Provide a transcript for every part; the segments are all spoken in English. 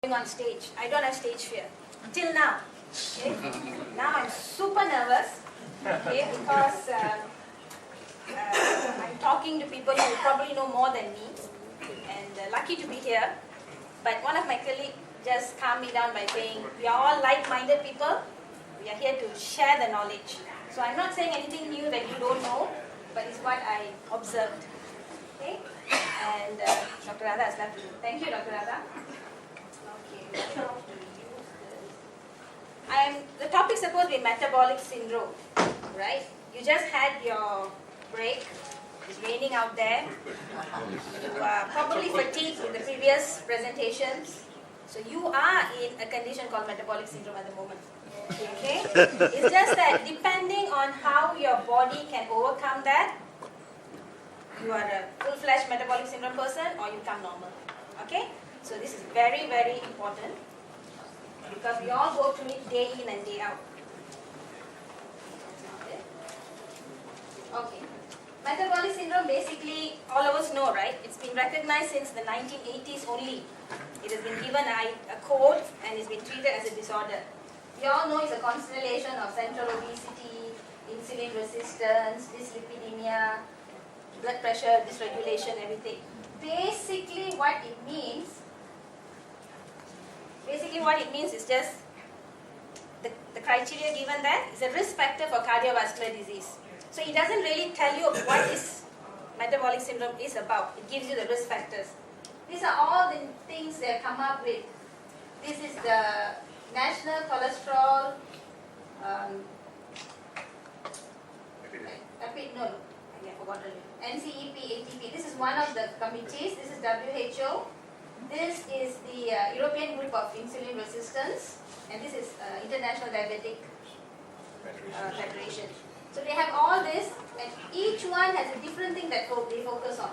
On stage. I don't have stage fear till now. Okay? Now I'm super nervous, okay, because I'm talking to people who probably know more than me, and lucky to be here. But one of my colleagues just calmed me down by saying, we are all like-minded people. We are here to share the knowledge. So I'm not saying anything new that you don't know, but it's what I observed. Okay? And Dr. Radha has left. Thank you, Dr. Radha. The topic is supposed to be metabolic syndrome, right? You just had your break. It's raining out there. You are probably fatigued with the previous presentations. So you are in a condition called metabolic syndrome at the moment. Okay? It's just that depending on how your body can overcome that, you are a full-fledged metabolic syndrome person or you become normal. Okay? So this is very, very important because we all go through it day in and day out. Okay. Metabolic syndrome, basically, all of us know, right? It's been recognized since the 1980s only. It has been given a code and it's been treated as a disorder. We all know it's a constellation of central obesity, insulin resistance, dyslipidemia, blood pressure, dysregulation, everything. Basically, what it means is just the criteria given there is a risk factor for cardiovascular disease. So it doesn't really tell you what is metabolic syndrome is about. It gives you the risk factors. These are all the things they come up with. This is the National Cholesterol NCEP, ATP. This is one of the committees. This is WHO. This is the European Group of Insulin Resistance, and this is International Diabetic Federation. So they have all this, and each one has a different thing that they focus on.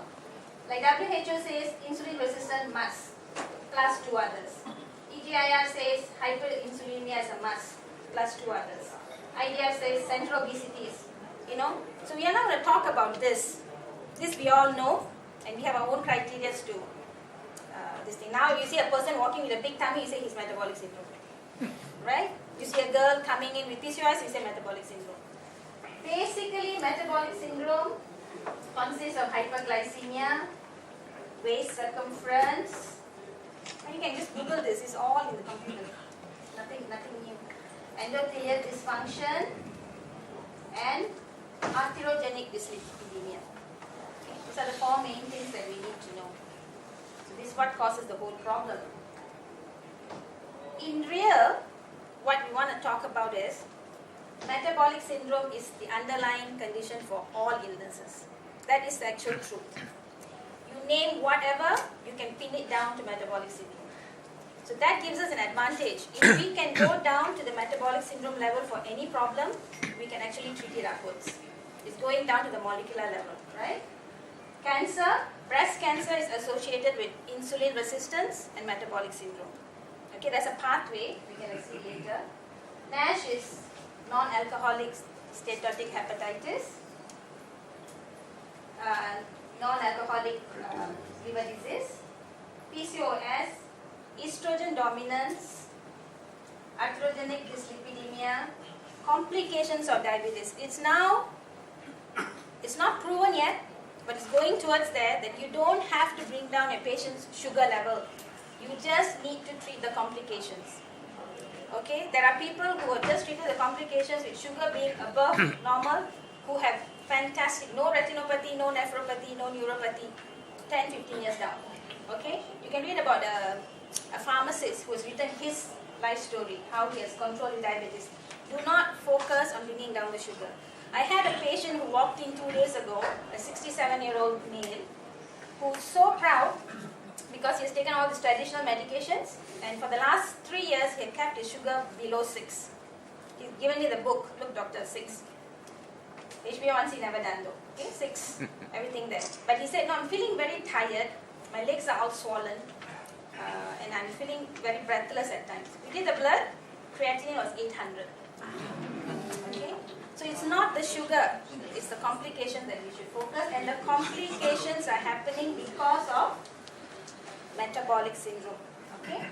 Like WHO says, insulin resistant must, plus two others. EGIR says hyperinsulinemia is a must, plus two others. IDF says central obesity is, So we are not going to talk about this. This we all know, and we have our own criteria to this thing. Now, if you see a person walking with a big tummy, you say he's metabolic syndrome, right? You see a girl coming in with PCOS, you say metabolic syndrome. Basically, metabolic syndrome consists of hyperglycemia, waist circumference, and you can just Google this. It's all in the computer. Nothing new. Endothelial dysfunction and atherogenic dyslipidemia. Okay. These are the four main things that we need to know. So this is what causes the whole problem. In real, what we want to talk about is metabolic syndrome is the underlying condition for all illnesses. That is the actual truth. You name whatever, you can pin it down to metabolic syndrome. So that gives us an advantage. If we can go down to the metabolic syndrome level for any problem, we can actually treat it upwards. It's going down to the molecular level, right? Cancer, breast cancer is associated with insulin resistance and metabolic syndrome. Okay, there's a pathway, we can see later. NASH is non-alcoholic steatotic hepatitis, non-alcoholic liver disease, PCOS, estrogen dominance, atherogenic dyslipidemia, complications of diabetes. It's not proven yet, but it's going towards there that you don't have to bring down a patient's sugar level. You just need to treat the complications. Okay, there are people who have just treated the complications with sugar being above normal, who have fantastic, no retinopathy, no nephropathy, no neuropathy, 10, 15 years down. Okay, you can read about a pharmacist who has written his life story, how he has controlled his diabetes. Do not focus on bringing down the sugar. I had a patient who walked in 2 days ago, a 67-year-old male, who's so proud because he has taken all these traditional medications, and for the last 3 years he had kept his sugar below 6. He's given me the book, look doctor, 6. HbA1c never done though, okay, 6, everything there. But he said, no, I'm feeling very tired, my legs are all swollen, and I'm feeling very breathless at times. We did the blood, creatinine was 800. Okay, so it's not the sugar, it's the complications that we should focus, and the complications are happening because of metabolic syndrome. Okay?